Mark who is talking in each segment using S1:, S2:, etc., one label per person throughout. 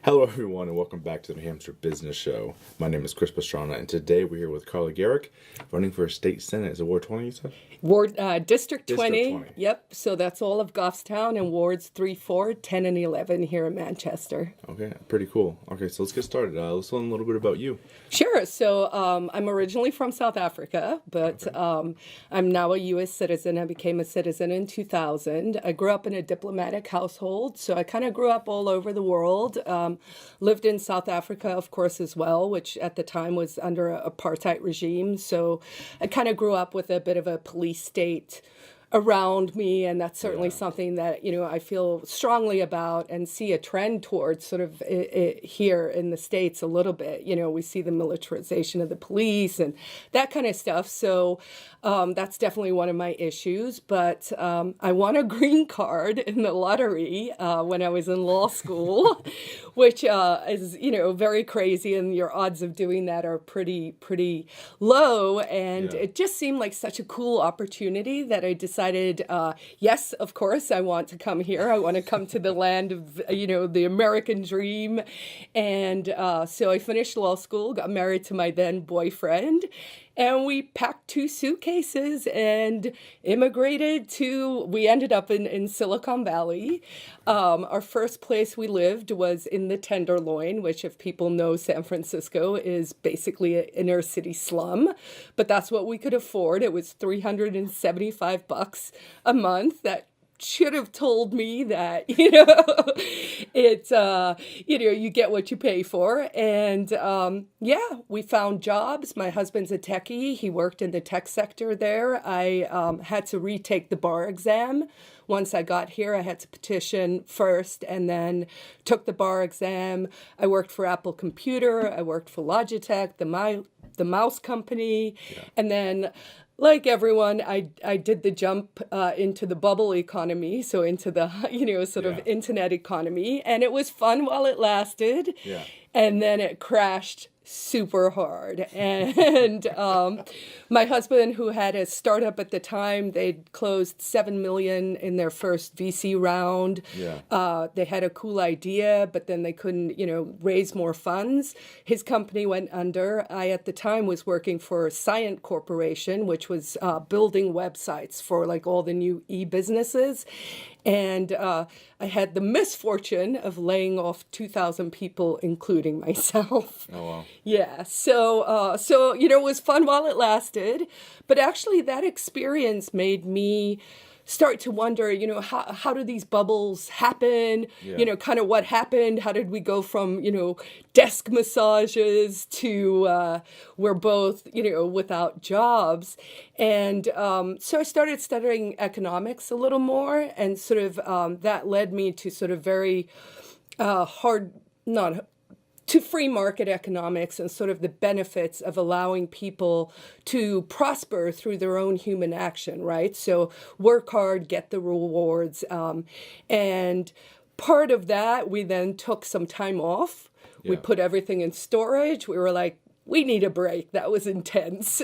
S1: Hello, everyone, and welcome back to the New Hampshire Business Show. My name is Chris Pastrana, and today we're here with Carla Gericke, running for state senate. Is it Ward 20, you said?
S2: District 20.
S1: District 20.
S2: Yep. So that's all of Goffstown and wards 3, 4, 10, and 11 here in Manchester.
S1: Okay, pretty cool. Okay, so let's get started. Let's learn a little bit about you.
S2: Sure. So I'm originally from South Africa, but I'm now a U.S. citizen. I became a citizen in 2000. I grew up in a diplomatic household, so I kind of grew up all over the world. Lived in South Africa, of course, as well, which at the time was under an apartheid regime. So I kind of grew up with a bit of a police state around me, and that's certainly something that I feel strongly about and see a trend towards sort of here in the States a little bit. We see the militarization of the police and that kind of stuff. So that's definitely one of my issues. But I won a green card in the lottery when I was in law school, which is very crazy, and your odds of doing that are pretty low. And it just seemed like such a cool opportunity that I decided, yes, of course, I want to come here. I want to come to the land of, the American dream. And so I finished law school, got married to my then boyfriend, and we packed 2 suitcases and immigrated we ended up in Silicon Valley. Our first place we lived was in the Tenderloin, which, if people know San Francisco, is basically an inner city slum. But that's what we could afford. It was $375 a month. That should have told me that, it's, you get what you pay for. And, we found jobs. My husband's a techie. He worked in the tech sector there. I had to retake the bar exam. Once I got here, I had to petition first and then took the bar exam. I worked for Apple Computer. I worked for Logitech, the mouse company. And then, like everyone, I did the jump into the bubble economy, so into the, sort of internet economy. And it was fun while it lasted. Yeah. And then it crashed super hard. And my husband, who had a startup at the time, they'd closed $7 million in their first VC round. Yeah. They had a cool idea, but then they couldn't, raise more funds. His company went under. I, at the time, was working for Scient Corporation, which was building websites for like all the new e-businesses. And I had the misfortune of laying off 2,000 people, including myself.
S1: Oh, wow.
S2: Yeah. So it was fun while it lasted. But actually, that experience made me start to wonder, how do these bubbles happen? Yeah. Kind of what happened? How did we go from, desk massages to we're both, without jobs? And so I started studying economics a little more, and sort of that led me to sort of very to free market economics and sort of the benefits of allowing people to prosper through their own human action, right? So work hard, get the rewards. And part of that, we then took some time off. Yeah. We put everything in storage. We were like, we need a break. That was intense.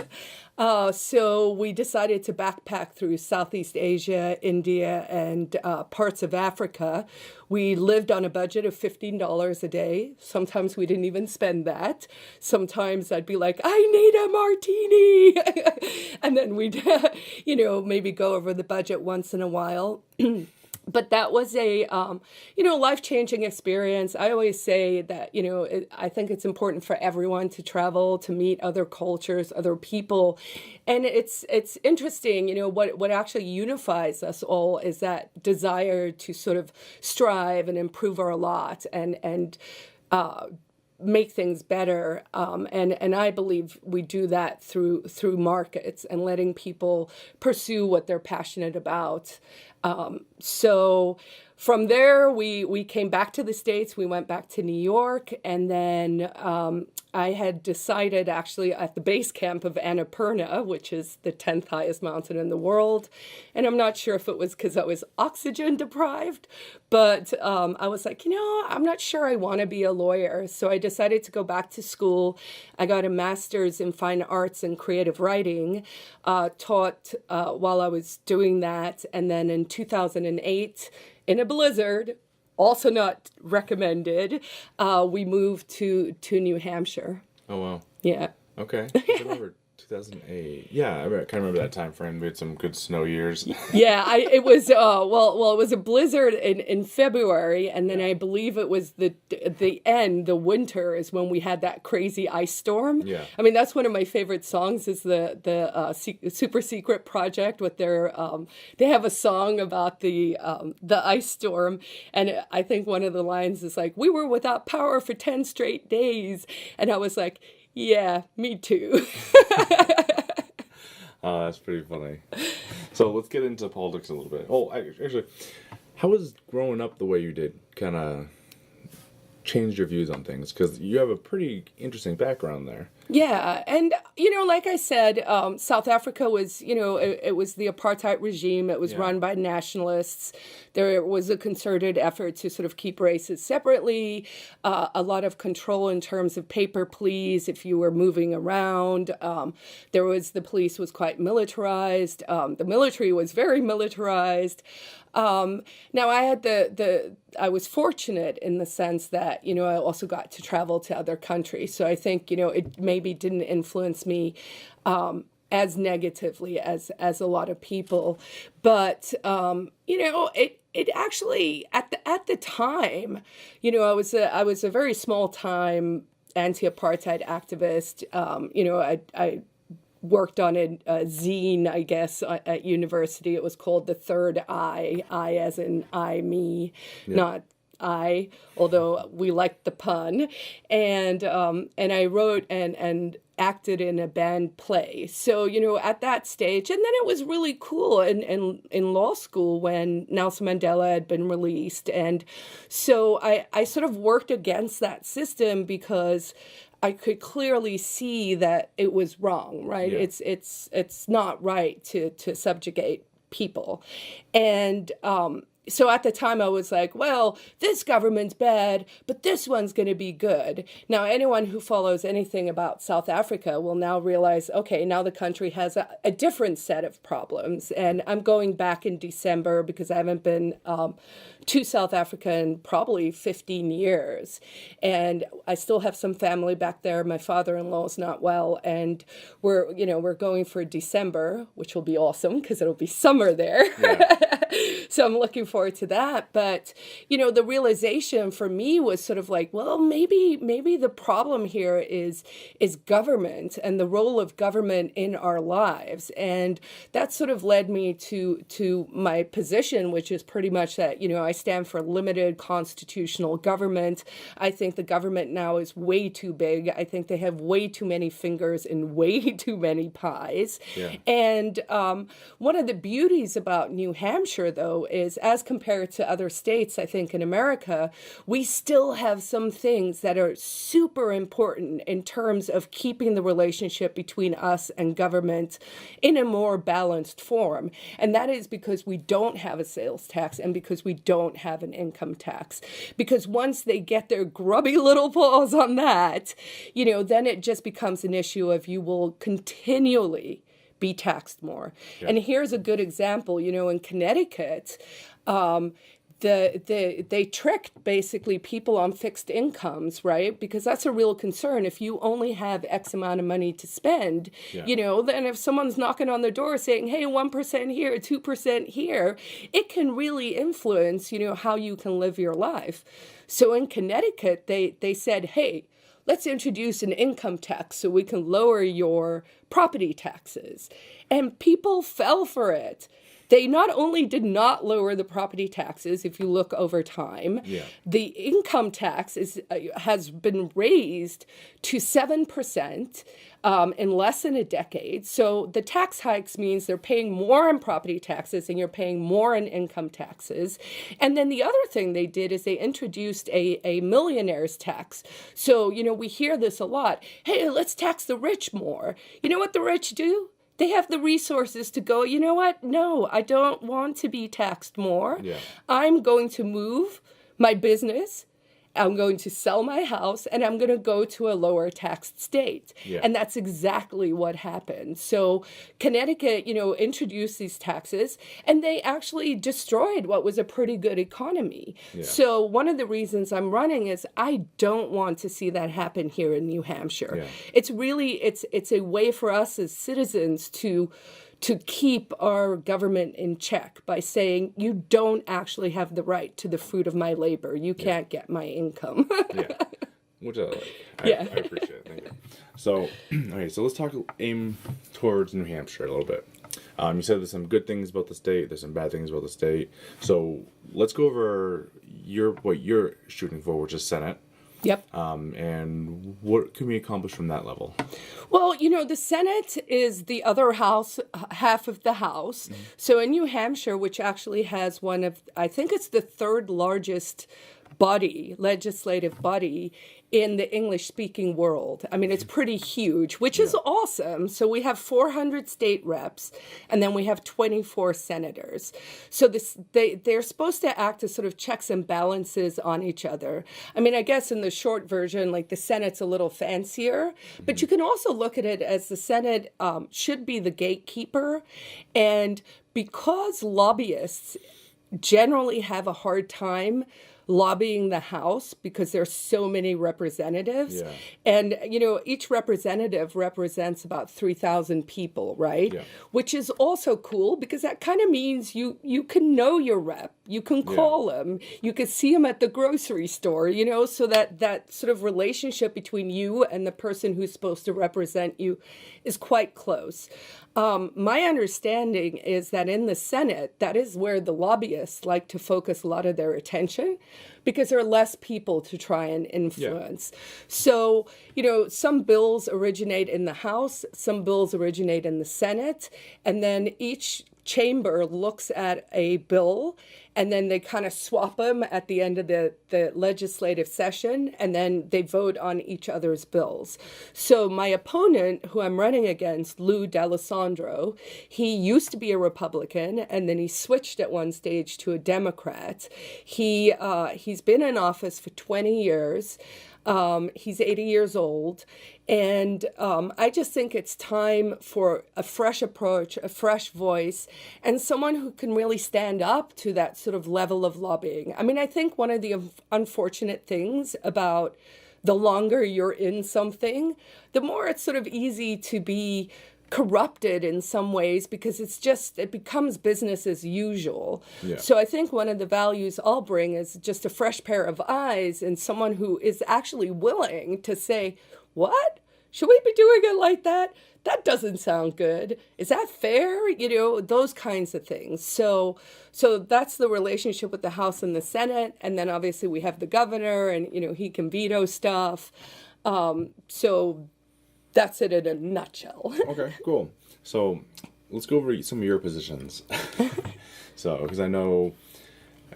S2: So we decided to backpack through Southeast Asia, India, and parts of Africa. We lived on a budget of $15 a day. Sometimes we didn't even spend that. Sometimes I'd be like, I need a martini. And then we'd, maybe go over the budget once in a while. But that was a, life-changing experience. I always say that, I think it's important for everyone to travel, to meet other cultures, other people. And it's interesting, what actually unifies us all is that desire to sort of strive and improve our lot and make things better. And I believe we do that through markets and letting people pursue what they're passionate about. So from there, we came back to the States. We went back to New York, and then I had decided actually at the base camp of Annapurna, which is the 10th highest mountain in the world. And I'm not sure if it was because I was oxygen deprived, but I was like, I'm not sure I want to be a lawyer. So I decided to go back to school. I got a master's in fine arts and creative writing, taught while I was doing that. And then in 2008, in a blizzard, also not recommended, we moved to New Hampshire.
S1: Oh, wow.
S2: Yeah.
S1: Okay. I remember 2008. Yeah, I kind of remember that time frame. We had some good snow years.
S2: Yeah, it was it was a blizzard in February, and then I believe it was the winter is when we had that crazy ice storm.
S1: Yeah.
S2: I mean, that's one of my favorite songs is the Super Secret Project with their they have a song about the ice storm, and I think one of the lines is like, "We were without power for 10 straight days," and I was like, yeah, me too.
S1: Oh, that's pretty funny. So let's get into politics a little bit. Oh, actually, how was growing up the way you did kind of changed your views on things? Because you have a pretty interesting background there.
S2: Yeah, and like I said, South Africa was, it was the apartheid regime. It was run by nationalists. There was a concerted effort to sort of keep races separately. A lot of control in terms of paper pleas if you were moving around. The police was quite militarized. The military was very militarized. Now I had I was fortunate in the sense that, I also got to travel to other countries. So I think, it maybe didn't influence me, as negatively as a lot of people. But, it actually at the time, I was a very small time anti-apartheid activist. I worked on a zine, I guess, at university. It was called The Third I as in I, me, not I, although we liked the pun. And I wrote and acted in a band play. So, at that stage, and then it was really cool in law school when Nelson Mandela had been released. And so I sort of worked against that system because I could clearly see that it was wrong, right?
S1: Yeah.
S2: It's not right to subjugate people. And so at the time I was like, well, this government's bad, but this one's going to be good. Now, anyone who follows anything about South Africa will now realize, okay, now the country has a different set of problems. And I'm going back in December because I haven't been to South Africa in probably 15 years. And I still have some family back there. My father-in-law is not well. And we're going for December, which will be awesome because it'll be summer there. Yeah. So I'm looking forward to that. But, the realization for me was sort of like, well, maybe the problem here is government and the role of government in our lives. And that sort of led me to my position, which is pretty much that, I stand for limited constitutional government. I think the government now is way too big. I think they have way too many fingers in way too many pies. Yeah. And one of the beauties about New Hampshire, though, is as compared to other states, I think in America, we still have some things that are super important in terms of keeping the relationship between us and government in a more balanced form. And that is because we don't have a sales tax and because we don't have an income tax. Because once they get their grubby little paws on that, then it just becomes an issue of you will continually be taxed more. Yeah. And here's a good example, in Connecticut, they tricked basically people on fixed incomes, right? Because that's a real concern. If you only have X amount of money to spend, then if someone's knocking on the door saying, hey, 1% here, 2% here, it can really influence, how you can live your life. So in Connecticut, they said, hey, let's introduce an income tax so we can lower your property taxes. And people fell for it. They not only did not lower the property taxes, if you look over time, the income tax has been raised to 7% in less than a decade. So the tax hikes means they're paying more in property taxes and you're paying more in income taxes. And then the other thing they did is they introduced a millionaire's tax. So, we hear this a lot. Hey, let's tax the rich more. You know what the rich do? They have the resources to go, you know what? No, I don't want to be taxed more. Yeah. I'm going to move my business I'm going to sell my house and I'm going to go to a lower taxed state.
S1: Yeah.
S2: And that's exactly what happened. So Connecticut, introduced these taxes and they actually destroyed what was a pretty good economy.
S1: Yeah.
S2: So one of the reasons I'm running is I don't want to see that happen here in New Hampshire.
S1: Yeah.
S2: It's really, it's a way for us as citizens to keep our government in check by saying you don't actually have the right to the fruit of my labor. You can't get my income.
S1: Yeah, which I like. I appreciate it. Thank you. So, okay, so let's aim towards New Hampshire a little bit. You said there's some good things about the state. There's some bad things about the state. So let's go over what you're shooting for, which is Senate.
S2: Yep.
S1: And what can we accomplish from that level?
S2: Well, the Senate is the other half of the House. Mm-hmm. So in New Hampshire, which actually has I think it's the third largest legislative body in the English-speaking world. I mean, it's pretty huge, which is awesome. So we have 400 state reps, and then we have 24 senators. So they're supposed to act as sort of checks and balances on each other. I mean, I guess in the short version, like the Senate's a little fancier, but you can also look at it as the Senate should be the gatekeeper. And because lobbyists generally have a hard time lobbying the House because there's so many representatives.
S1: Yeah.
S2: And, each representative represents about 3,000 people, right? Yeah. Which is also cool because that kind of means you can know your rep. You can call him. You can see him at the grocery store, so that sort of relationship between you and the person who's supposed to represent you is quite close. My understanding is that in the Senate, that is where the lobbyists like to focus a lot of their attention because there are less people to try and influence. Yeah. So, some bills originate in the House, some bills originate in the Senate, and then each chamber looks at a bill and then they kind of swap them at the end of the legislative session, and then they vote on each other's bills. So my opponent, who I'm running against, Lou D'Alessandro, he used to be a Republican, and then he switched at one stage to a Democrat. He's been in office for 20 years. He's 80 years old. And I just think it's time for a fresh approach, a fresh voice, and someone who can really stand up to that sort of level of lobbying. I mean, I think one of the unfortunate things about the longer you're in something, the more it's sort of easy to be corrupted in some ways because it becomes business as usual. Yeah. So I think one of the values I'll bring is just a fresh pair of eyes and someone who is actually willing to say, what? Should we be doing it like that? That doesn't sound good. Is that fair? Those kinds of things. So that's the relationship with the House and the Senate. And then obviously we have the governor and, he can veto stuff. So that's it in a nutshell.
S1: Okay, cool. So let's go over some of your positions. Because I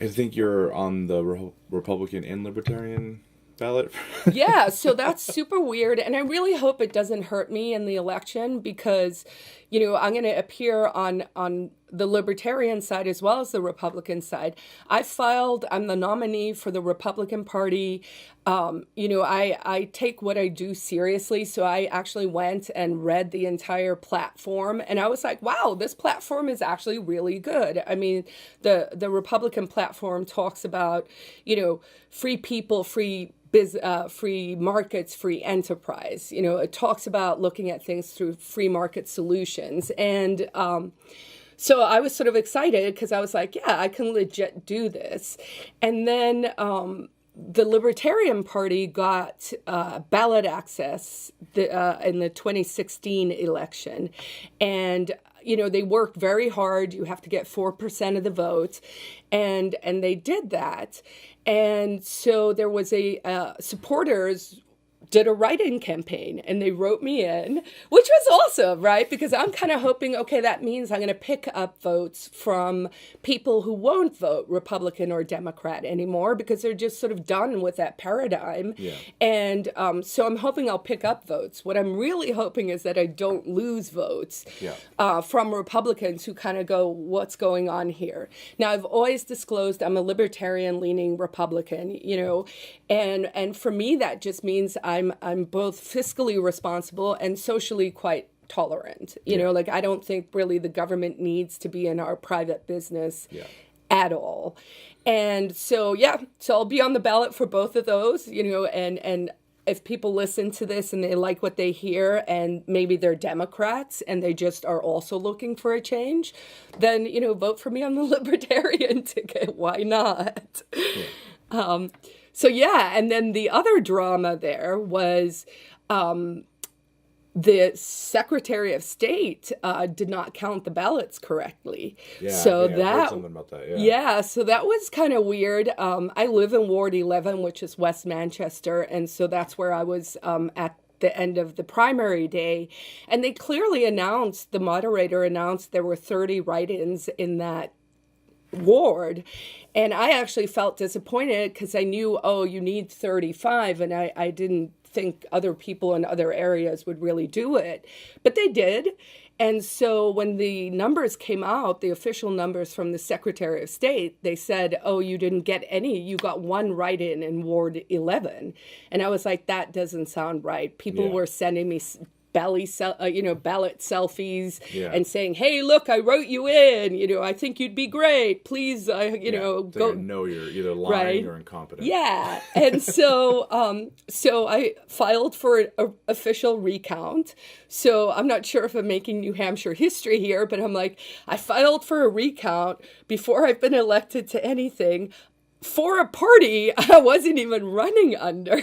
S1: think you're on the Republican and Libertarian ballot.
S2: Yeah, so that's super weird. And I really hope it doesn't hurt me in the election because, I'm going to appear on the Libertarian side as well as the Republican side. I'm the nominee for the Republican Party. I take what I do seriously. So I actually went and read the entire platform and I was like, wow, this platform is actually really good. I mean, the Republican platform talks about, free people, free markets, free enterprise. It talks about looking at things through free market solutions. And so I was sort of excited because I was like, yeah, I can legit do this. And then the Libertarian Party got ballot access in the 2016 election. And they worked very hard. You have to get 4% of the vote. And they did that. And so there was supporters did a write-in campaign, and they wrote me in, which was awesome, right? Because I'm kind of hoping, okay, that means I'm going to pick up votes from people who won't vote Republican or Democrat anymore because they're just sort of done with that paradigm.
S1: Yeah.
S2: And so I'm hoping I'll pick up votes. What I'm really hoping is that I don't lose votes from Republicans who kind of go, what's going on here? Now, I've always disclosed I'm a libertarian-leaning Republican, you know, and for me, that just means I'm both fiscally responsible and socially quite tolerant. You know, like I don't think really the government needs to be in our private business at all. And so, so I'll be on the ballot for both of those, you know, and if people listen to this and they like what they hear and maybe they're Democrats and they just are also looking for a change, then, you know, vote for me on the libertarian ticket. Why not? So, and then the other drama there was the Secretary of State did not count the ballots correctly. So
S1: I heard something about that.
S2: So that was kind of weird. I live in Ward 11, which is West Manchester, and so that's where I was at the end of the primary day. And they clearly announced, the moderator announced there were 30 write-ins in that ward. And I actually felt disappointed because I knew, you need 35, and I didn't think other people in other areas would really do it. But they did. And so when the numbers came out, the official numbers from the Secretary of State, they said, you didn't get any. You got one write-in in Ward 11. And I was like, that doesn't sound right. People were sending me ballot selfies and saying, hey, look, I wrote you in, you know, I think you'd be great. Please, go.
S1: Know you're either lying or incompetent.
S2: Yeah. And so, so I filed for an official recount. So I'm not sure if I'm making New Hampshire history here, but I'm like, I filed for a recount before I've been elected to anything for a party I wasn't even running under.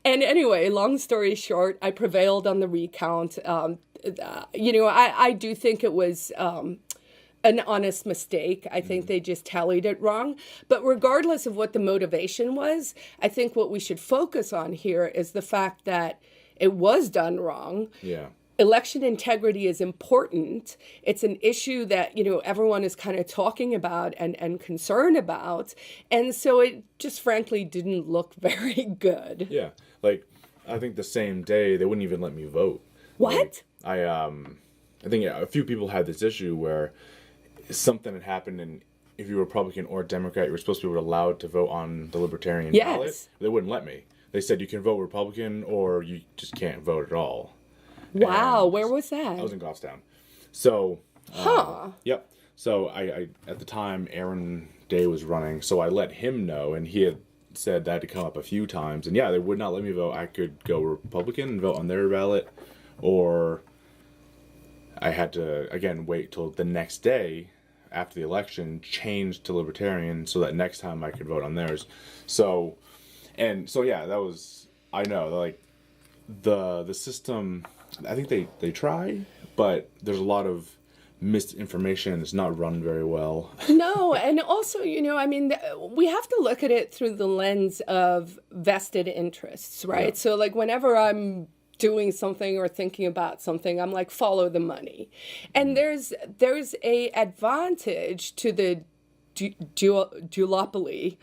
S2: And anyway, long story short, I prevailed on the recount. I do think it was an honest mistake. I think they just tallied it wrong. But regardless of what the motivation was, I think what we should focus on here is the fact that it was done wrong.
S1: Yeah.
S2: Election integrity is important. It's an issue that, you know, everyone is kind of talking about and concerned about. And so it just frankly didn't look very good.
S1: Yeah. Like, I think the same day, they wouldn't even let me vote.
S2: What?
S1: Like, I think a few people had this issue where something had happened, and if you were Republican or Democrat, you were supposed to be allowed to vote on the Libertarian ballot. They wouldn't let me. They said you can vote Republican or you just can't vote at all.
S2: Wow, where was that?
S1: I was in Goffstown. So, yep. So I at the time, Aaron Day was running, so I let him know, and he had said that had to come up a few times. And they would not let me vote. I could go Republican and vote on their ballot, or I had to, again, wait till the next day after the election, change to Libertarian, so that next time I could vote on theirs. So that was, I know, like, the system, I think they try, but there's a lot of misinformation. It's not run very well.
S2: No, and also, you know, I mean, we have to look at it through the lens of vested interests, right? Yeah. So, like, whenever I'm doing something or thinking about something, I'm like, follow the money. And there's a advantage to the duopoly.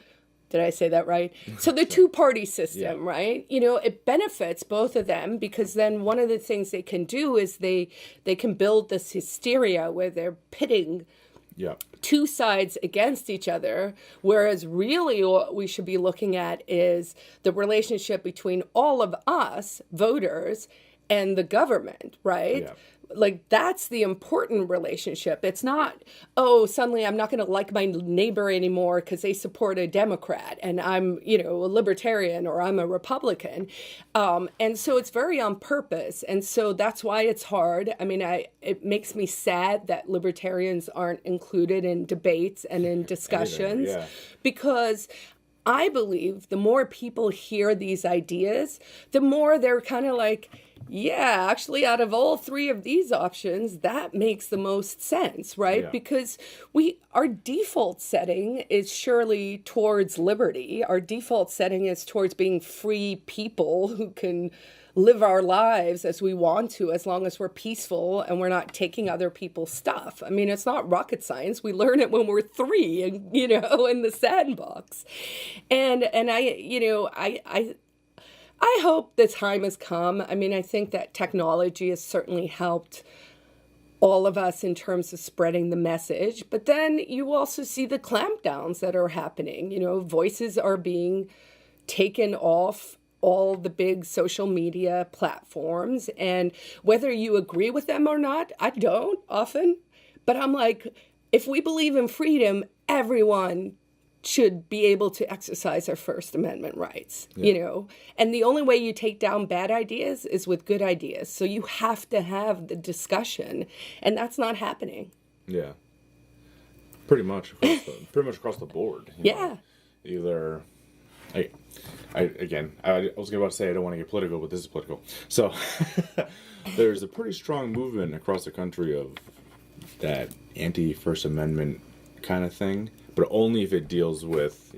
S2: Did I say that right? So the two-party system, right? You know, it benefits both of them, because then one of the things they can do is they can build this hysteria where they're pitting two sides against each other, whereas really what we should be looking at is the relationship between all of us, voters, and the government, right? Yeah. Like, that's the important relationship. It's not, suddenly I'm not going to like my neighbor anymore because they support a Democrat and I'm, you know, a libertarian or I'm a Republican. And so it's very on purpose. And so that's why it's hard. I mean, it makes me sad that libertarians aren't included in debates and in discussions because I believe the more people hear these ideas, the more they're kind of like, Yeah, actually, out of all three of these options, that makes the most sense, right?
S1: Yeah.
S2: Because our default setting is surely towards liberty. Our default setting is towards being free people who can live our lives as we want to, as long as we're peaceful and we're not taking other people's stuff. I mean, it's not rocket science. We learn it when we're 3, and in the sandbox. And I hope the time has come. I mean, I think that technology has certainly helped all of us in terms of spreading the message. But then you also see the clampdowns that are happening. Voices are being taken off all the big social media platforms. And whether you agree with them or not, I don't often. But I'm like, if we believe in freedom, everyone should be able to exercise our First Amendment rights, And the only way you take down bad ideas is with good ideas. So you have to have the discussion, and that's not happening.
S1: Yeah. Pretty much across the board.
S2: Yeah.
S1: Either, I was about to say I don't want to get political, but this is political. So there's a pretty strong movement across the country of that anti-First Amendment kind of thing. But only if it deals with,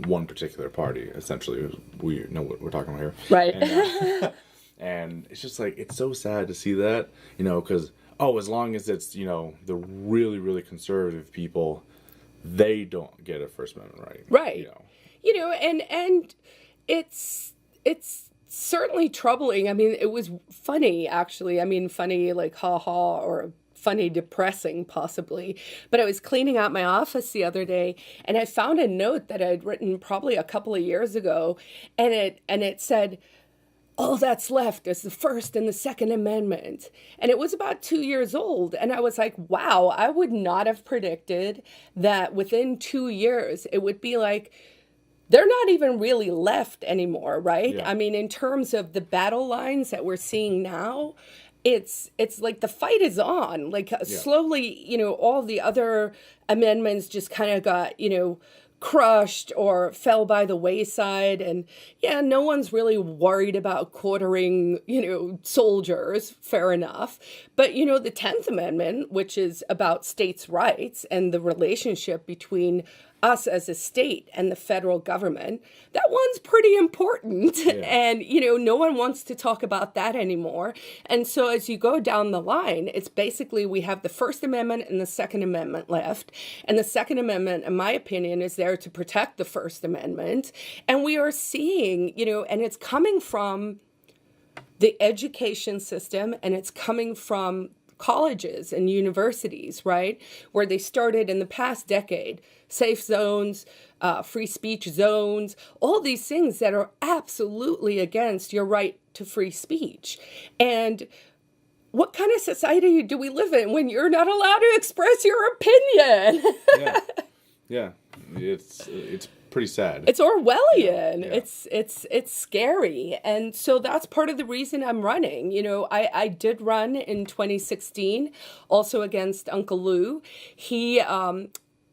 S1: one particular party, essentially. We know what we're talking about here.
S2: Right.
S1: And it's just like, it's so sad to see that, because, as long as it's, the really, really conservative people, they don't get a First Amendment right.
S2: Right. And it's certainly troubling. I mean, it was funny, actually. I mean, funny, like, ha-ha, or funny, depressing, possibly. But I was cleaning out my office the other day, and I found a note that I'd written probably a couple of years ago, and it said, all that's left is the First and the Second Amendment. And it was about 2 years old. And I was like, wow, I would not have predicted that within 2 years, it would be like, they're not even really left anymore, right?
S1: Yeah.
S2: I mean, in terms of the battle lines that we're seeing now, it's like the fight is on. Like slowly, all the other amendments just kind of got, crushed or fell by the wayside. And yeah, no one's really worried about quartering, soldiers, fair enough. But, the 10th Amendment, which is about states' rights and the relationship between us as a state and the federal government, that one's pretty important. Yeah. And, no one wants to talk about that anymore. And so as you go down the line, it's basically we have the First Amendment and the Second Amendment left. And the Second Amendment, in my opinion, is there to protect the First Amendment. And we are seeing, and it's coming from the education system, and it's coming from colleges and universities, right? Where they started in the past decade, safe zones, free speech zones, all these things that are absolutely against your right to free speech. And what kind of society do we live in when you're not allowed to express your opinion?
S1: Yeah. It's pretty sad.
S2: It's Orwellian.
S1: Yeah.
S2: It's scary. And so that's part of the reason I'm running. I did run in 2016, also against Uncle Lou.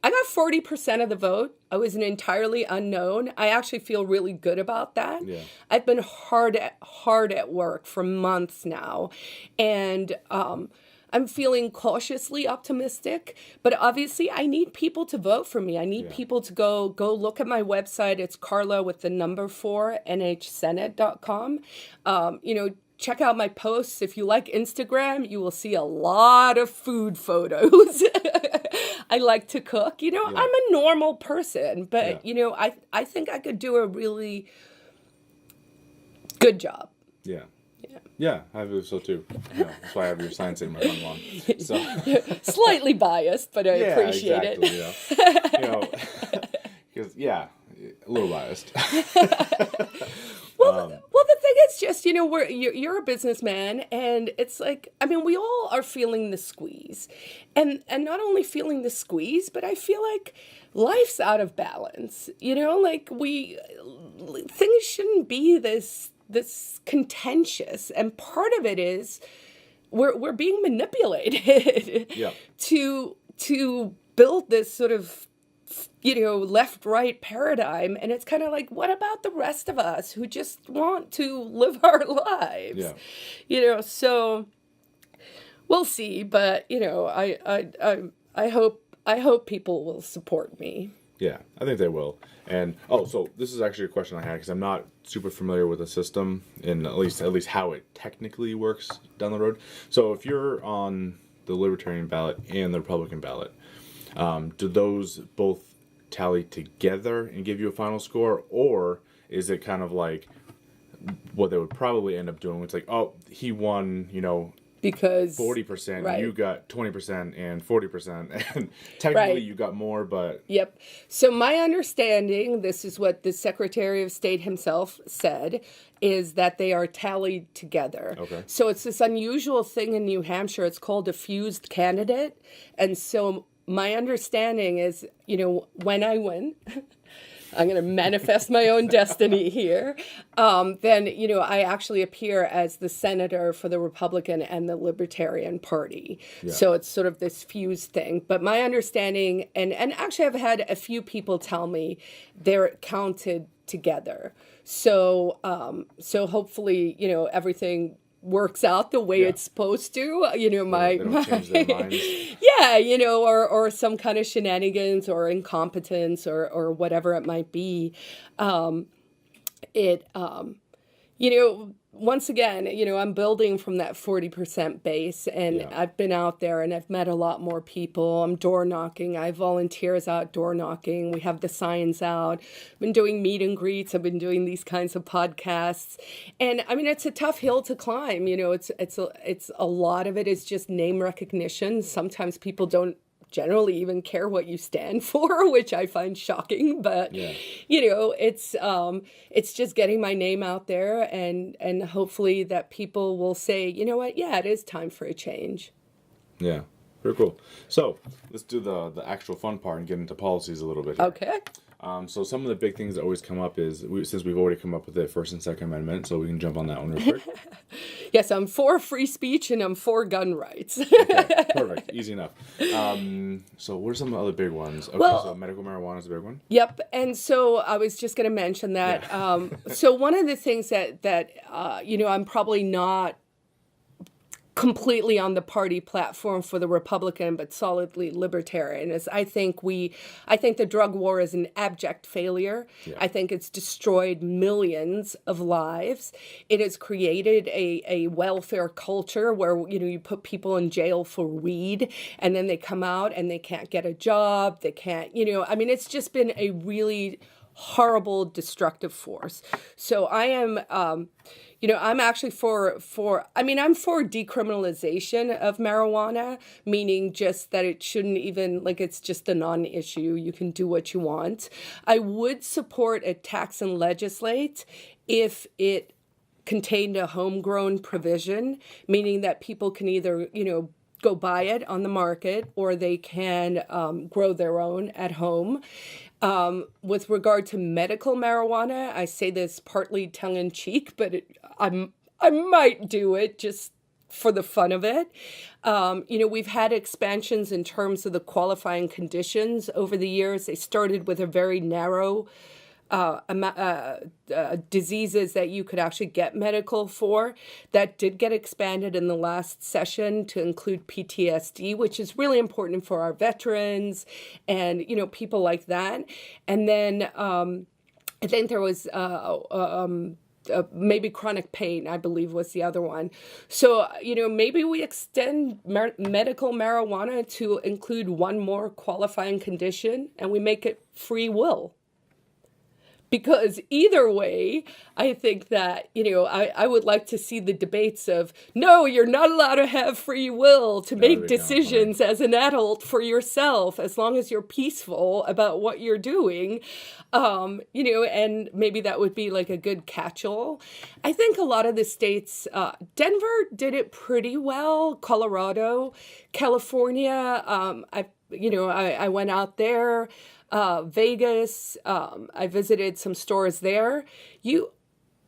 S2: I got 40% of the vote. I was an entirely unknown. I actually feel really good about that.
S1: Yeah.
S2: I've been hard at work for months now. And I'm feeling cautiously optimistic, but obviously I need people to vote for me. I need people to go look at my website. It's Carla with the number 4, nhsenate.com. Check out my posts. If you like Instagram, you will see a lot of food photos. I like to cook. I'm a normal person, but, I think I could do a really good job.
S1: Yeah, I believe so too. That's why I have your sign saying my run long. So.
S2: Slightly biased, but I appreciate it.
S1: Because a little biased.
S2: Well, the thing is just, you're a businessman, and it's like, I mean, we all are feeling the squeeze, and not only feeling the squeeze, but I feel like life's out of balance. Like things shouldn't be this contentious, and part of it is we're being manipulated to build this sort of left-right paradigm. And it's kind of like, what about the rest of us who just want to live our lives?
S1: Yeah.
S2: So we'll see. But, I hope people will support me.
S1: Yeah, I think they will. And so this is actually a question I had because I'm not super familiar with the system and at least how it technically works down the road. So if you're on the Libertarian ballot and the Republican ballot, do those both tally together and give you a final score, or is it kind of like what they would probably end up doing? It's like, oh, he won,
S2: because
S1: 40%,
S2: right.
S1: You got 20% and 40%, and technically you got more, but...
S2: Yep. So my understanding, this is what the Secretary of State himself said, is that they are tallied together.
S1: Okay.
S2: So it's this unusual thing in New Hampshire. It's called a fused candidate. And so my understanding is, when I win... I'm going to manifest my own destiny here. Then, I actually appear as the senator for the Republican and the Libertarian Party. Yeah. So it's sort of this fused thing. But my understanding, and actually I've had a few people tell me they're counted together. So hopefully, everything works out the way it's supposed to, they don't change their minds. Yeah, or some kind of shenanigans or incompetence or whatever it might be. Once again, I'm building from that 40% base, and I've been out there and I've met a lot more people. I'm door knocking. I have volunteers out door knocking. We have the signs out. I've been doing meet and greets. I've been doing these kinds of podcasts, and I mean, it's a tough hill to climb. It's a lot of it is just name recognition. Sometimes people don't generally even care what you stand for, which I find shocking. But it's just getting my name out there, and hopefully that people will say, you know what, it is time for a change.
S1: Yeah, very cool. So let's do the actual fun part and get into policies a little bit here.
S2: Okay.
S1: So some of the big things that always come up is, since we've already come up with the First and Second Amendment, so we can jump on that one real quick.
S2: Yes, I'm for free speech and I'm for gun rights.
S1: Okay, perfect. Easy enough. So what are some other big ones? Okay, so medical marijuana is a big one.
S2: Yep, and so I was just going to mention that. Yeah. So one of the things that I'm probably not completely on the party platform for the Republican, but solidly libertarian, is I think the drug war is an abject failure. Yeah. I think it's destroyed millions of lives. It has created a welfare culture where, you put people in jail for weed, and then they come out and they can't get a job. They can't, it's just been a really horrible, destructive force. So I am, I'm actually I'm for decriminalization of marijuana, meaning just that it shouldn't even, it's just a non-issue. You can do what you want. I would support a tax and legislate if it contained a homegrown provision, meaning that people can either, go buy it on the market, or they can grow their own at home. With regard to medical marijuana, I say this partly tongue-in-cheek, but I might do it just for the fun of it. We've had expansions in terms of the qualifying conditions over the years. They started with a very narrow diseases that you could actually get medical for. That did get expanded in the last session to include PTSD, which is really important for our veterans and, people like that. And then I think there was maybe chronic pain, I believe, was the other one. So, maybe we extend medical marijuana to include one more qualifying condition, and we make it free will. Because either way, I think that, I would like to see the debates of, no, you're not allowed to have free will to make decisions as an adult for yourself, as long as you're peaceful about what you're doing, and maybe that would be like a good catch-all. I think a lot of the states, Denver did it pretty well, Colorado, California, I went out there. Vegas, I visited some stores there. You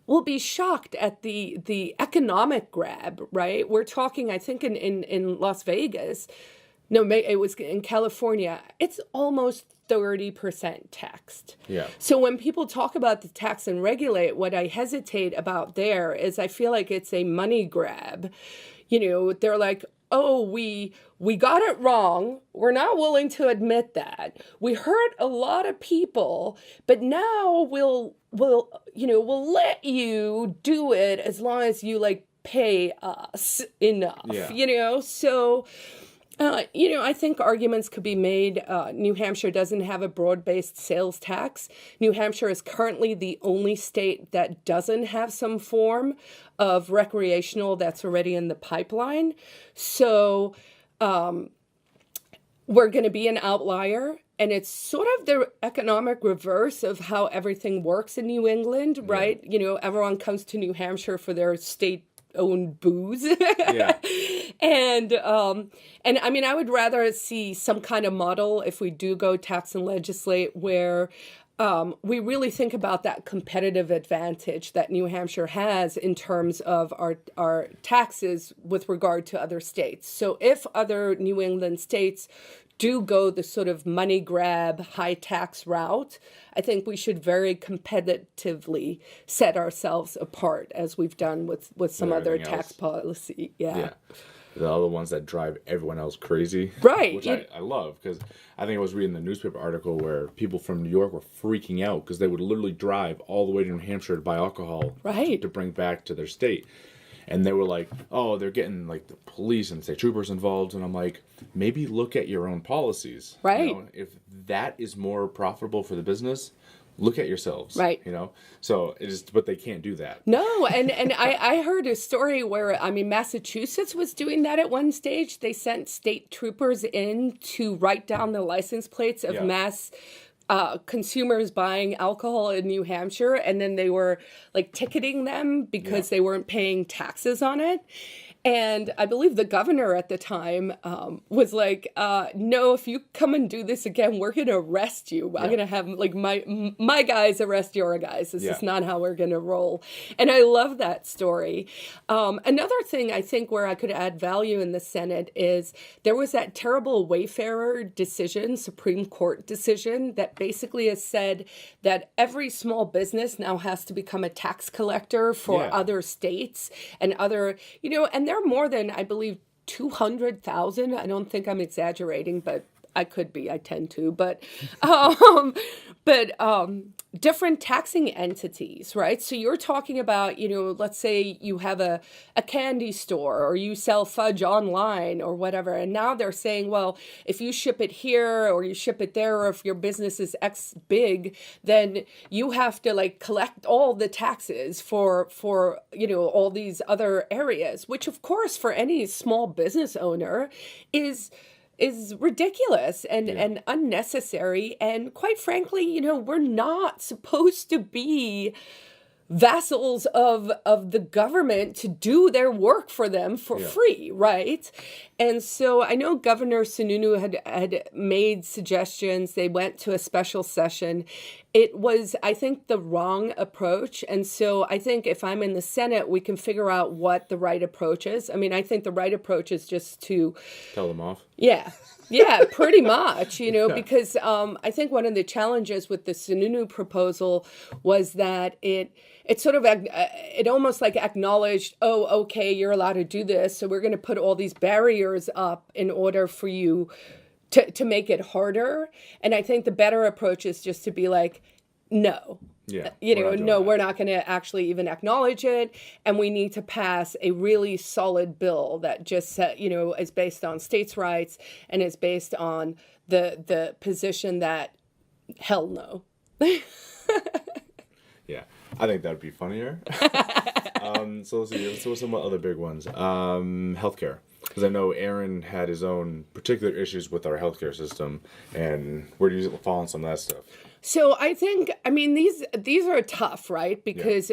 S2: will be shocked at the economic grab, right? We're talking, I think, in Las Vegas. No, it was in California. It's almost 30% taxed.
S1: Yeah.
S2: So when people talk about the tax and regulate, what I hesitate about there is I feel like it's a money grab. They're like, oh, we got it wrong. We're not willing to admit that. We hurt a lot of people, but now we'll let you do it as long as you pay us enough.
S1: Yeah.
S2: So I think arguments could be made. New Hampshire doesn't have a broad-based sales tax. New Hampshire is currently the only state that doesn't have some form of recreational that's already in the pipeline. So we're going to be an outlier. And it's sort of the economic reverse of how everything works in New England, right? Everyone comes to New Hampshire for their state-owned booze.
S1: Yeah.
S2: And I mean, I would rather see some kind of model if we do go tax and legislate where we really think about that competitive advantage that New Hampshire has in terms of our taxes with regard to other states. So if other New England states do go the sort of money grab, high tax route, I think we should very competitively set ourselves apart as we've done with some other tax policy. Yeah.
S1: The other ones that drive everyone else crazy.
S2: Right.
S1: Which I love, because I think I was reading the newspaper article where people from New York were freaking out because they would literally drive all the way to New Hampshire to buy alcohol to bring back to their state. And they were like, oh, they're getting the police and state troopers involved. And I'm like, maybe look at your own policies.
S2: Right.
S1: If that is more profitable for the business, look at yourselves.
S2: Right.
S1: So it is, but they can't do that.
S2: No. And I heard a story where, Massachusetts was doing that at one stage. They sent state troopers in to write down the license plates of mass consumers buying alcohol in New Hampshire, and then they were ticketing them because they weren't paying taxes on it. And I believe the governor at the time was like, no, if you come and do this again, we're going to arrest you. I'm going to have my guys arrest your guys. This is not how we're going to roll. And I love that story. Another thing I think where I could add value in the Senate is there was that terrible Wayfarer decision, Supreme Court decision, that basically has said that every small business now has to become a tax collector for other states and other, and there are more than, I believe, 200,000. I don't think I'm exaggerating, but I could be. I tend to. But different taxing entities, right? So you're talking about, let's say you have a candy store or you sell fudge online or whatever. And now they're saying, well, if you ship it here or you ship it there, or if your business is X big, then you have to collect all the taxes for all these other areas, which of course for any small business owner is ridiculous and unnecessary. And quite frankly, we're not supposed to be vassals of the government to do their work for them for free, right? And so I know Governor Sununu had made suggestions. They went to a special session. It was, I think, the wrong approach. And so I think if I'm in the Senate, we can figure out what the right approach is. I think the right approach is just to
S1: tell them off.
S2: Yeah, pretty much, because I think one of the challenges with the Sununu proposal was that it sort of, it almost acknowledged, oh, okay, you're allowed to do this, so we're going to put all these barriers up in order for you to make it harder. And I think the better approach is just to be no.
S1: Yeah.
S2: We're not going to actually even acknowledge it. And we need to pass a really solid bill that just, is based on states' rights and is based on the position that hell no.
S1: Yeah. I think that would be funnier. So let's see. So some other big ones. Healthcare. Because I know Aaron had his own particular issues with our healthcare system. And where do you fall on some of that stuff?
S2: So I think, these are tough, right? Because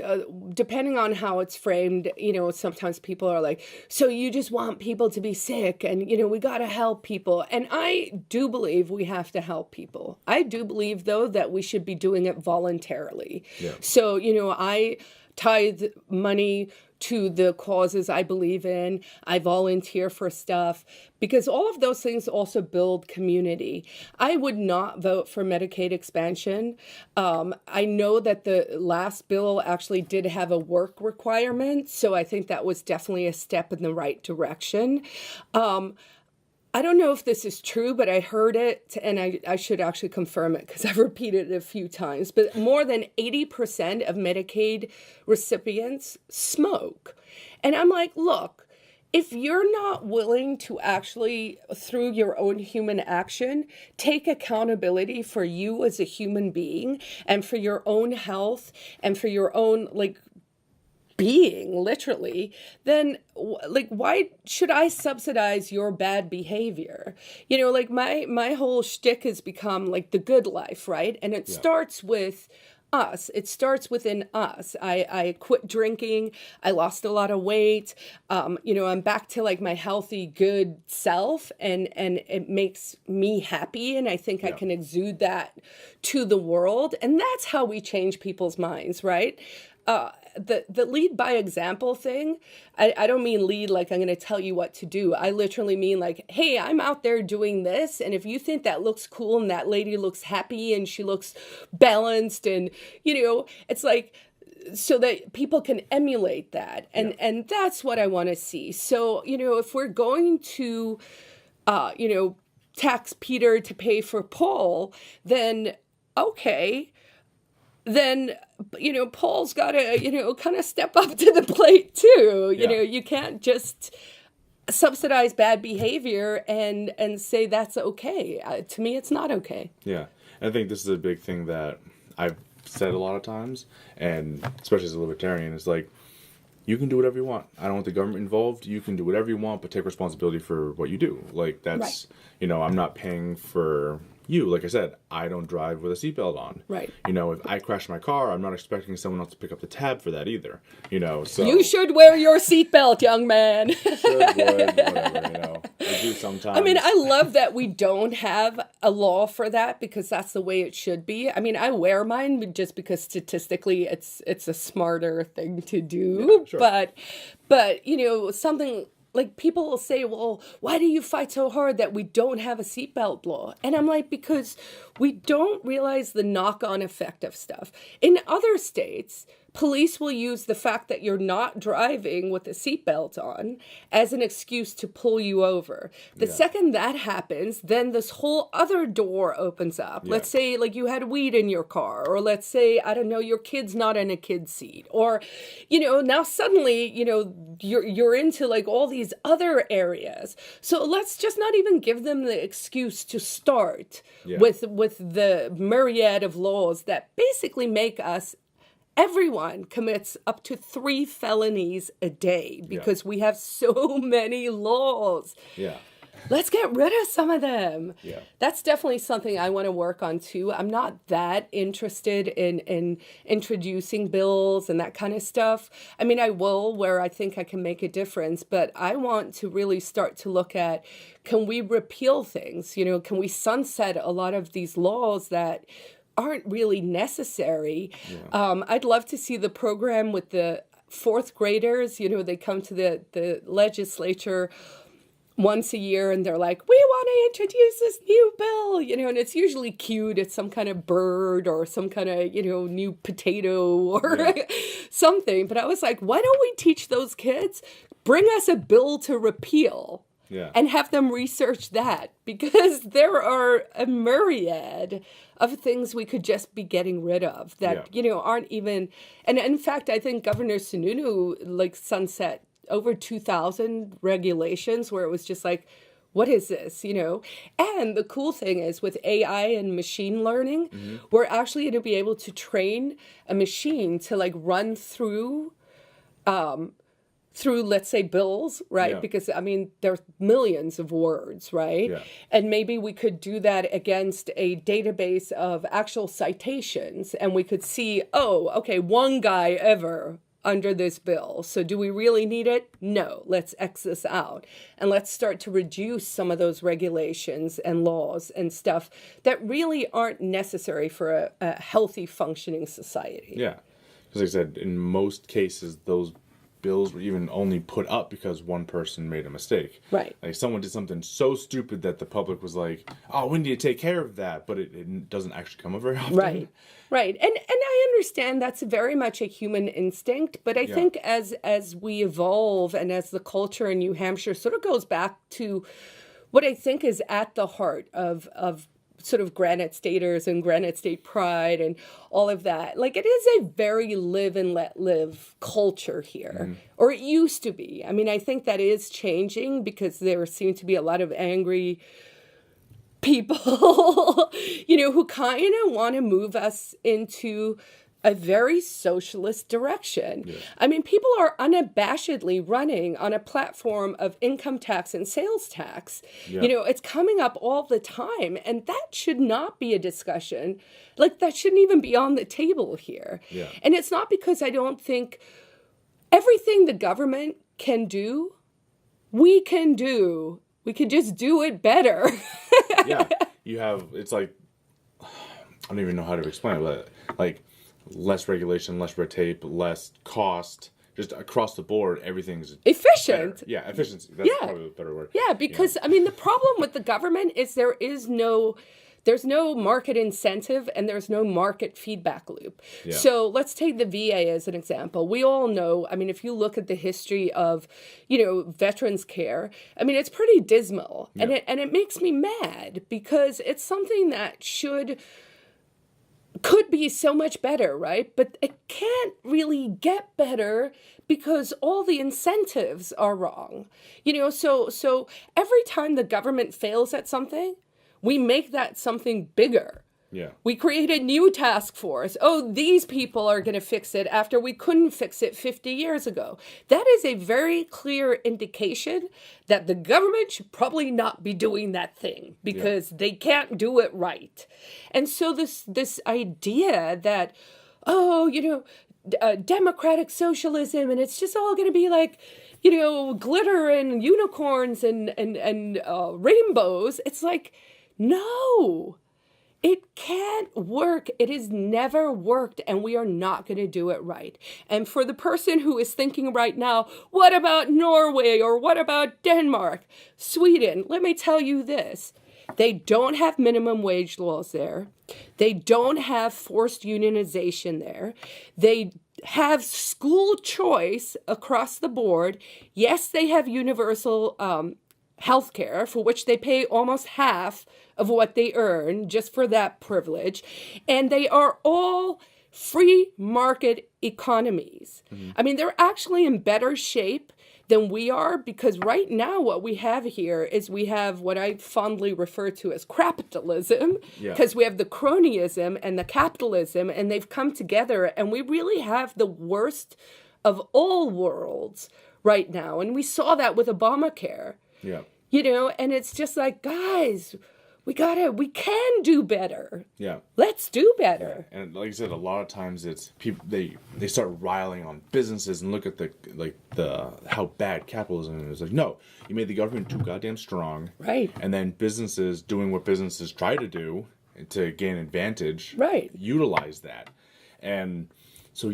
S2: depending on how it's framed, sometimes people are like, so you just want people to be sick and, we got to help people. And I do believe we have to help people. I do believe, though, that we should be doing it voluntarily. Yeah. So, I tithe money to the causes I believe in. I volunteer for stuff because all of those things also build community. I would not vote for Medicaid expansion. I know that the last bill actually did have a work requirement, so I think that was definitely a step in the right direction. I don't know if this is true, but I heard it, and I should actually confirm it because I've repeated it a few times, but more than 80% of Medicaid recipients smoke. And I'm like, look, if you're not willing to actually, through your own human action, take accountability for you as a human being and for your own health and for your own, being, literally, then why should I subsidize your bad behavior? My whole shtick has become the good life, right? And it starts with us. It starts within us. I quit drinking. I lost a lot of weight. I'm back to my healthy, good self, and it makes me happy. And I think I can exude that to the world. And that's how we change people's minds, right? The lead by example thing, I don't mean lead like I'm going to tell you what to do. I literally mean hey, I'm out there doing this, and if you think that looks cool and that lady looks happy and she looks balanced and, it's so that people can emulate that. And that's what I want to see. So, if we're going to, tax Peter to pay for Paul, then okay. Then, Paul's got to, kind of step up to the plate too. You can't just subsidize bad behavior and say that's okay. To me, it's not okay.
S1: Yeah. And I think this is a big thing that I've said a lot of times, and especially as a libertarian, is you can do whatever you want. I don't want the government involved. You can do whatever you want, but take responsibility for what you do. That's, right. I'm not paying for you. Like I said, I don't drive with a seatbelt on.
S2: Right.
S1: If I crash my car, I'm not expecting someone else to pick up the tab for that either. So
S2: you should wear your seatbelt, young man.
S1: whatever. I do sometimes.
S2: I mean, I love that we don't have a law for that because that's the way it should be. I mean, I wear mine just because statistically it's a smarter thing to do. Yeah, sure. But something. People will say, well, why do you fight so hard that we don't have a seatbelt law? And I'm because we don't realize the knock-on effect of stuff. In other states, police will use the fact that you're not driving with a seatbelt on as an excuse to pull you over. The second that happens, then this whole other door opens up. Yeah. Let's say you had weed in your car, or let's say, I don't know, your kid's not in a kid's seat, or, now suddenly, you're into all these other areas. So let's just not even give them the excuse to start with the myriad of laws that basically make us. Everyone commits up to 3 felonies a day because we have so many laws. Yeah. Let's get rid of some of them. Yeah. That's definitely something I want to work on too. I'm not that interested in introducing bills and that kind of stuff. I mean, I will where I think I can make a difference, but I want to really start to look at, can we repeal things? Can we sunset a lot of these laws that aren't really necessary? Yeah. I'd love to see the program with the 4th graders. They come to the legislature once a year and they're like, we want to introduce this new bill, and it's usually cute. It's some kind of bird or some kind of, new potato or something. But I was like, why don't we teach those kids, bring us a bill to repeal? Yeah. And have them research that, because there are a myriad of things we could just be getting rid of that, aren't even. And in fact, I think Governor Sununu sunset over 2,000 regulations where it was just what is this, And the cool thing is with AI and machine learning, we're actually going to be able to train a machine to run through let's say, bills, right? Yeah. Because, I mean, there's millions of words, right? Yeah. And maybe we could do that against a database of actual citations, and we could see, oh, okay, one guy ever under this bill. So do we really need it? No, let's X this out. And let's start to reduce some of those regulations and laws and stuff that really aren't necessary for a healthy, functioning society.
S1: Yeah. Because like I said, in most cases, those bills were even only put up because one person made a mistake.
S2: Right.
S1: Like someone did something so stupid that the public was like, "Oh, we need to take care of that," but it doesn't actually come up very often.
S2: Right. Right. And I understand that's very much a human instinct, but I think as we evolve and as the culture in New Hampshire sort of goes back to what I think is at the heart of sort of Granite Staters and Granite State pride and all of that. Like, it is a very live and let live culture here, or it used to be. I mean, I think that is changing because there seem to be a lot of angry people, who kind of want to move us into a very socialist direction. Yeah. I mean, people are unabashedly running on a platform of income tax and sales tax. Yeah. It's coming up all the time, and that should not be a discussion. Like, that shouldn't even be on the table here. Yeah. And it's not because I don't think everything the government can do, we can do. We could just do it better.
S1: Yeah. It's like, I don't even know how to explain it, but like, less regulation, less red tape, less cost, just across the board, everything's
S2: efficient.
S1: Better. Yeah, efficiency. That's probably a better word.
S2: Yeah, because I mean, the problem with the government is there's no market incentive and there's no market feedback loop. Yeah. So let's take the VA as an example. We all know, I mean, if you look at the history of, veterans care, I mean, it's pretty dismal. Yeah. And it makes me mad because it's something that could be so much better, right? But it can't really get better because all the incentives are wrong. So every time the government fails at something, we make that something bigger. Yeah. We create a new task force. Oh, these people are going to fix it after we couldn't fix it 50 years ago. That is a very clear indication that the government should probably not be doing that thing because they can't do it right. And so this idea that, democratic socialism, and it's just all going to be like, glitter and unicorns and rainbows. It's like, no. It can't work. It has never worked, and we are not going to do it right. And for the person who is thinking right now, what about Norway or what about Denmark, Sweden? Let me tell you this. They don't have minimum wage laws there. They don't have forced unionization there. They have school choice across the board. Yes, they have universal healthcare, for which they pay almost half of what they earn just for that privilege. And they are all free market economies. Mm-hmm. I mean, they're actually in better shape than we are because right now what we have here is we have what I fondly refer to as crapitalism because we have the cronyism and the capitalism, and they've come together, and we really have the worst of all worlds right now. And we saw that with Obamacare. Yeah. And it's just like, guys, we can do better. Yeah. Let's do better.
S1: Yeah. And like I said, a lot of times it's people, they start riling on businesses and look at the how bad capitalism is. Like, no, you made the government too goddamn strong. Right. And then businesses doing what businesses try to do to gain advantage. Right. Utilize that. And so,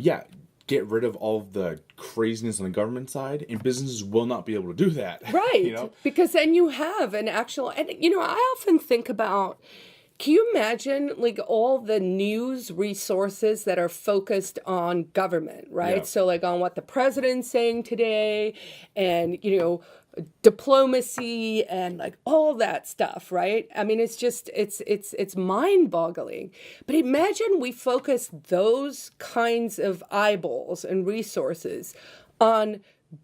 S1: get rid of all of the craziness on the government side, and businesses will not be able to do that.
S2: Right. Because then you have an actual, and I often think about, can you imagine like all the news resources that are focused on government, right? Yeah. So like on what the president's saying today and, diplomacy and like all that stuff, right? I mean, it's just, it's mind-boggling. But imagine we focus those kinds of eyeballs and resources on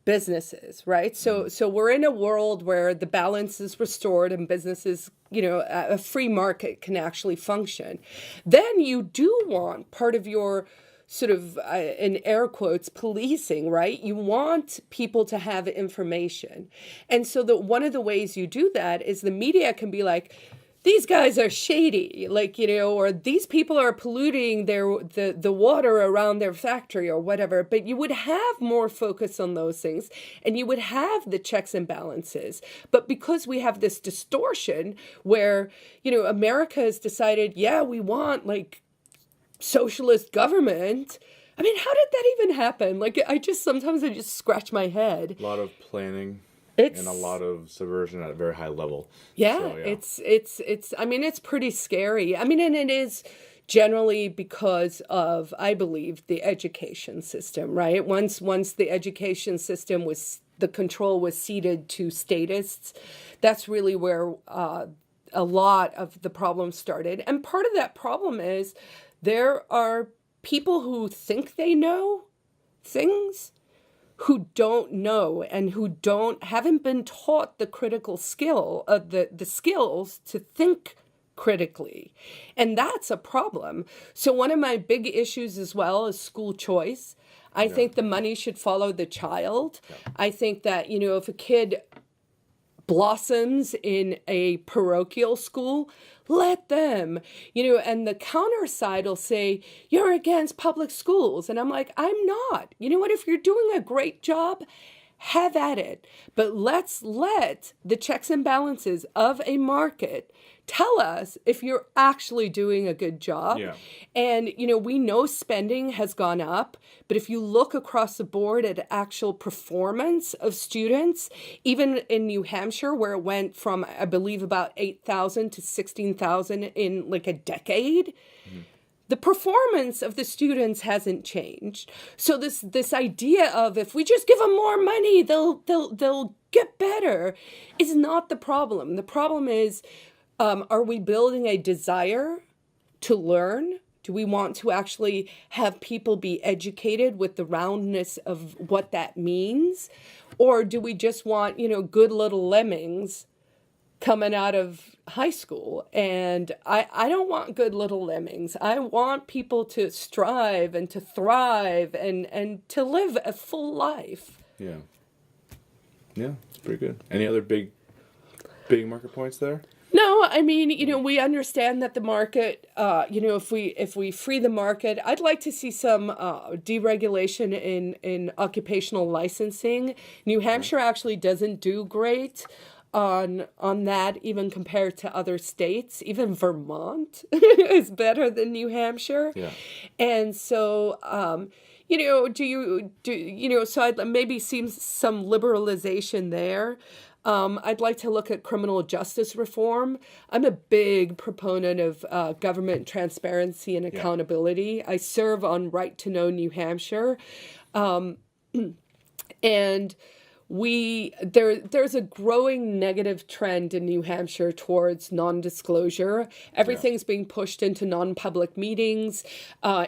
S2: businesses, right? So we're in a world where the balance is restored and businesses, a free market can actually function. Then you do want part of your sort of, in air quotes, policing, right? You want people to have information. And so one of the ways you do that is the media can be like, these guys are shady, like, or these people are polluting the water around their factory or whatever. But you would have more focus on those things and you would have the checks and balances. But because we have this distortion where, America has decided, we want like socialist government, I mean, how did that even happen? Like, sometimes I just scratch my head.
S1: A lot of planning
S2: It's
S1: and a lot of subversion at a very high level.
S2: yeah,
S1: So, yeah.
S2: it's I mean, it's pretty scary. I mean, and it is generally because of, I believe, the education system, right? Once the education system was, the control was ceded to statists, that's really where a lot of the problems started. And part of that problem is there are people who think they know things who don't know and who haven't been taught the critical skill of the skills to think critically. And that's a problem. So one of my big issues as well is school choice. I think the money should follow the child. I think that, if a kid blossoms in a parochial school, let them, and the counter side will say, you're against public schools. And I'm like, I'm not. You know what? If you're doing a great job, have at it. But let's let the checks and balances of a market tell us if you're actually doing a good job.
S1: Yeah.
S2: And, we know spending has gone up, but if you look across the board at actual performance of students, even in New Hampshire, where it went from, I believe, about 8,000 to 16,000 in like a decade, the performance of the students hasn't changed. So this idea of if we just give them more money, they'll get better is not the problem. The problem is, are we building a desire to learn? Do we want to actually have people be educated with the roundness of what that means? Or do we just want, good little lemmings coming out of high school? And I don't want good little lemmings. I want people to strive and to thrive and to live a full life.
S1: Yeah. Yeah, it's pretty good. Any other big market points there?
S2: No, I mean, we understand that the market, if we free the market, I'd like to see some deregulation in occupational licensing. New Hampshire actually doesn't do great on that, even compared to other states. Even Vermont is better than New Hampshire.
S1: Yeah.
S2: And so, so I'd maybe see some liberalization there. I'd like to look at criminal justice reform. I'm a big proponent of government transparency and accountability. Yeah. I serve on Right to Know New Hampshire. And there's a growing negative trend in New Hampshire towards non-disclosure. Everything's being pushed into non-public meetings.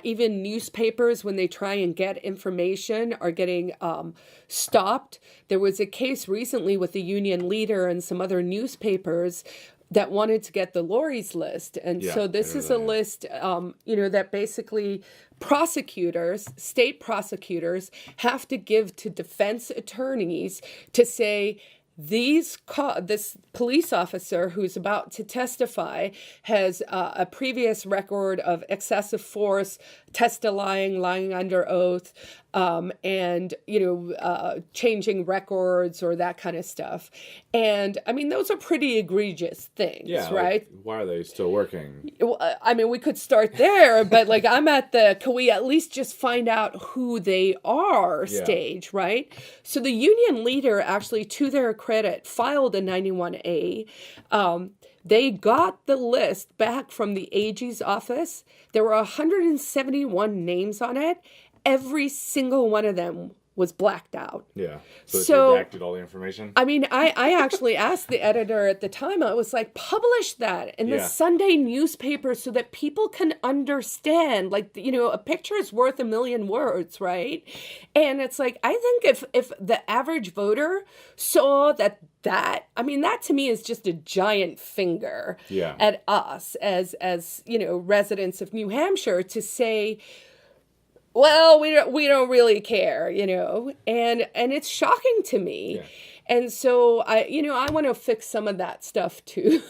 S2: Even newspapers, when they try and get information, are getting stopped. There was a case recently with the Union Leader and some other newspapers that wanted to get the lorries list. And so this is a list, that basically state prosecutors have to give to defense attorneys to say, this police officer who's about to testify has a previous record of excessive force, lying under oath, and changing records or that kind of stuff. And I mean, those are pretty egregious things, right?
S1: Like, why are they still working?
S2: Well, I mean, we could start there, but like can we at least just find out who they are stage, right? So the Union Leader actually, to their credit, filed a 91A. They got the list back from the AG's office. There were 171 names on it. Every single one of them was blacked out.
S1: Yeah. So redacted all the information?
S2: I mean, I actually asked the editor at the time, I was like, publish that in the Sunday newspaper so that people can understand. Like, a picture is worth a million words, right? And it's like, I think if the average voter saw that to me is just a giant finger at us as residents of New Hampshire to say, well, we don't really care, and it's shocking to me. Yeah. And so I want to fix some of that stuff too.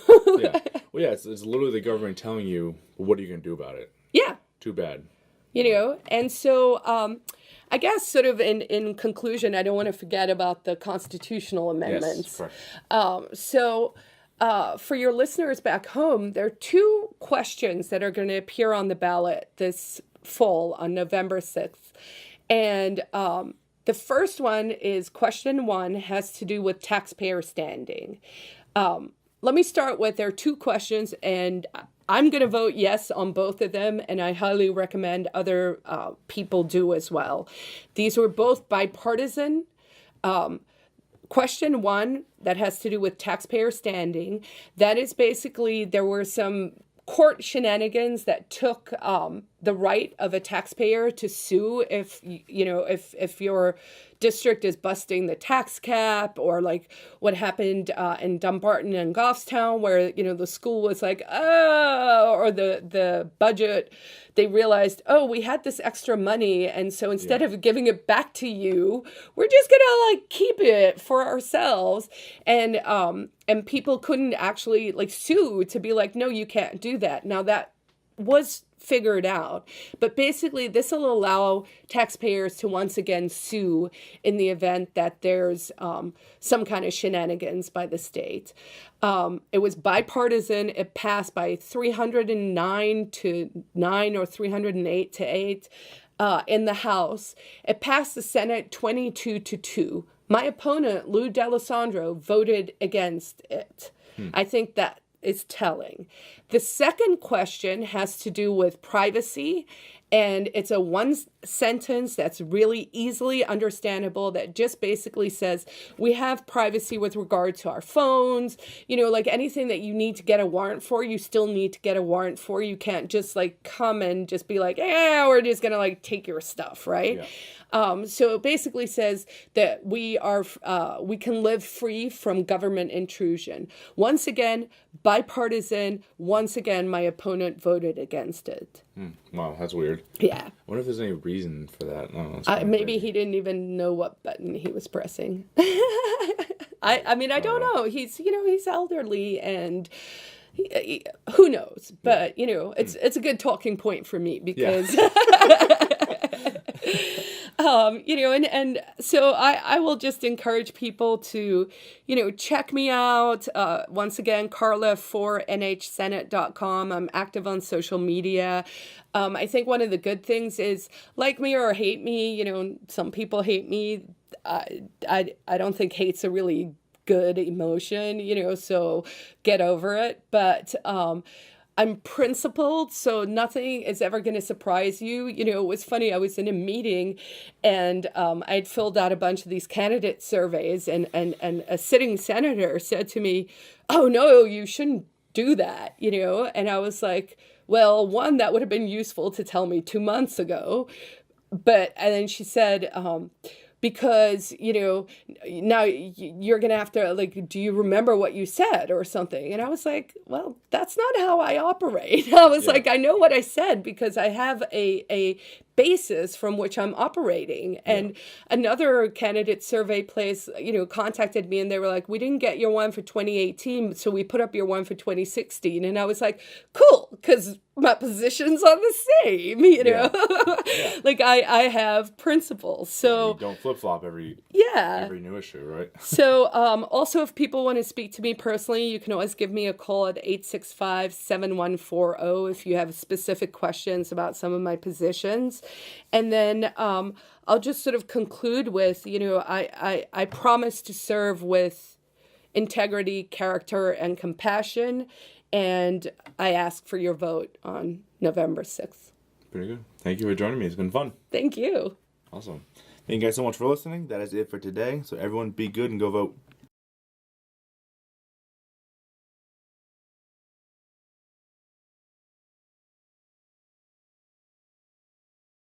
S1: It's literally the government telling you, what are you going to do about it? Yeah. Too bad.
S2: And so I guess sort of in conclusion, I don't want to forget about the constitutional amendments. Yes, for your listeners back home, there are two questions that are going to appear on the ballot this fall on November 6th. And the first one is question 1 has to do with taxpayer standing. Let me start with, there are 2 questions, and I'm going to vote yes on both of them, and I highly recommend other people do as well. These were both bipartisan. Question 1, that has to do with taxpayer standing. That is basically, there were some court shenanigans that took the right of a taxpayer to sue if if your district is busting the tax cap, or like what happened in Dumbarton and Goffstown, where the school was like, oh, or the budget, they realized, oh, we had this extra money, and so instead of giving it back to you, we're just gonna like keep it for ourselves. And people couldn't actually like sue to be like, no, you can't do that. Now that was figured out, but basically this will allow taxpayers to once again sue in the event that there's some kind of shenanigans by the state. It was bipartisan. It passed by 309 to 9 or 308 to 8 in the House. It passed the Senate 22 to 2. My opponent, Lou D'Alessandro, voted against it. I think that is telling. The second question has to do with privacy, and it's a one sentence that's really easily understandable that just basically says we have privacy with regard to our phones. Like anything that you need to get a warrant for, you still need to get a warrant for. You can't just like come and just be like, yeah, we're just gonna like take your stuff, right? Yeah. So it basically says that we can live free from government intrusion. Once again, bipartisan. Once again, my opponent voted against it.
S1: Wow, that's weird.
S2: Yeah.
S1: I wonder if there's any reason for that. I don't know,
S2: maybe he didn't even know what button he was pressing. I don't know. He's elderly and who knows? But it's a good talking point for me because. And so I will just encourage people to, check me out. Once again, Carla4nhsenate.com. I'm active on social media. I think one of the good things is, like me or hate me, some people hate me. I don't think hate's a really good emotion, so get over it. But, I'm principled, so nothing is ever going to surprise you. It was funny. I was in a meeting, and I'd filled out a bunch of these candidate surveys, and a sitting senator said to me, "Oh no, you shouldn't do that." And I was like, "Well, one, that would have been useful to tell me 2 months ago," and then she said, because, now you're going to have to, like, do you remember what you said or something? And I was like, well, that's not how I operate. I was like, I know what I said because I have a basis from which I'm operating. And another candidate survey place, contacted me, and they were like, we didn't get your one for 2018, so we put up your one for 2016. And I was like, cool, because my positions are the same, like I have principles. So
S1: you don't flip-flop every new issue, right?
S2: So also, if people want to speak to me personally, you can always give me a call at 865-7140 if you have specific questions about some of my positions. And then I'll just sort of conclude with, I promise to serve with integrity, character, and compassion. And I ask for your vote on November 6th.
S1: Pretty good. Thank you for joining me. It's been fun.
S2: Thank you.
S1: Awesome. Thank you guys so much for listening. That is it for today. So everyone be good and go vote.